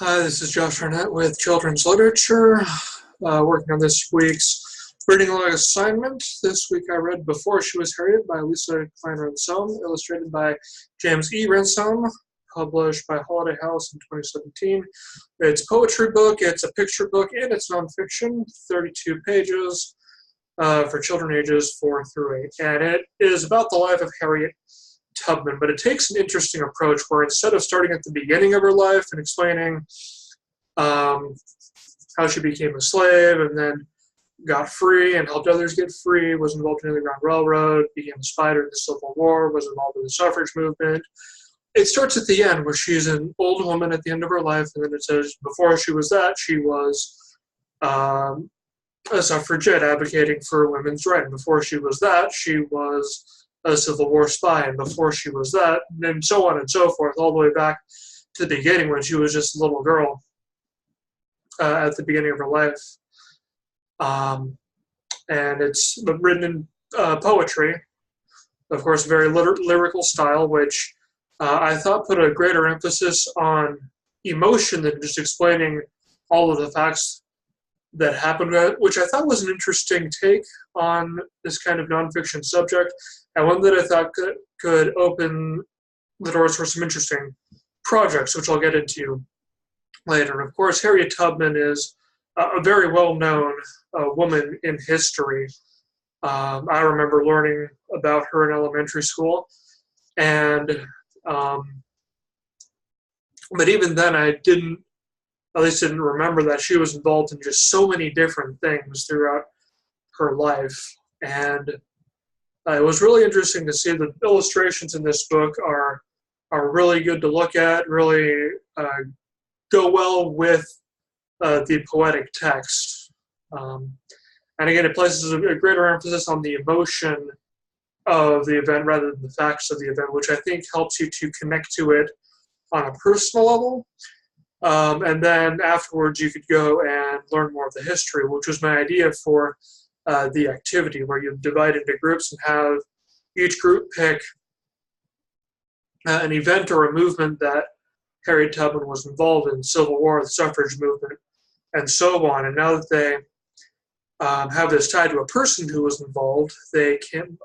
Hi, this is Josh Arnett with Children's Literature, working on this week's reading log assignment. This week I read Before She Was Harriet by Lesa Cline-Ransome, illustrated by James E. Ransome, published by Holiday House in 2017. It's a poetry book, it's a picture book, and it's nonfiction, 32 pages for children ages 4 through 8. And it is about the life of Harriet Tubman, but it takes an interesting approach where instead of starting at the beginning of her life and explaining how she became a slave and then got free and helped others get free, was involved in the Underground Railroad, became a spider in the Civil War, was involved in the suffrage movement. It starts at the end where she's an old woman at the end of her life, and then it says before she was that, she was a suffragette advocating for women's rights. And before she was that, she was a Civil War spy, and before she was that, and so on and so forth, all the way back to the beginning when she was just a little girl at the beginning of her life. And it's written in poetry, of course, very lyrical style, which I thought put a greater emphasis on emotion than just explaining all of the facts that happened, which I thought was an interesting take on this kind of nonfiction subject, and one that I thought could open the doors for some interesting projects, which I'll get into later. And of course, Harriet Tubman is a very well-known woman in history. I remember learning about her in elementary school, and but even then I didn't remember that she was involved in just so many different things throughout her life. And it was really interesting to see the illustrations in this book are really good to look at, really go well with the poetic text. And again, it places a greater emphasis on the emotion of the event rather than the facts of the event, which I think helps you to connect to it on a personal level. And then afterwards, you could go and learn more of the history, which was my idea for the activity, where you divide into groups and have each group pick an event or a movement that Harriet Tubman was involved in, Civil War, the suffrage movement, and so on. And now that they have this tied to a person who was involved, they can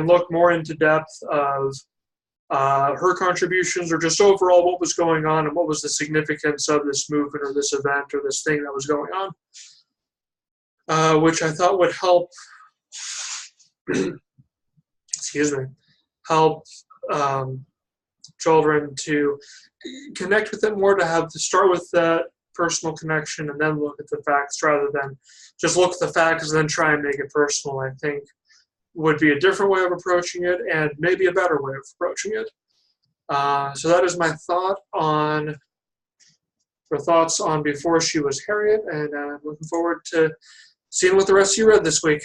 look more into depth of her contributions, or just overall what was going on and what was the significance of this movement or this event or this thing that was going on, which I thought would help help children to connect with it more, to start with that personal connection and then look at the facts rather than just look at the facts and then try and make it personal. I think would be a different way of approaching it, and maybe a better way of approaching it. So that is my thoughts on Before She Was Harriet, and I'm looking forward to seeing what the rest of you read this week.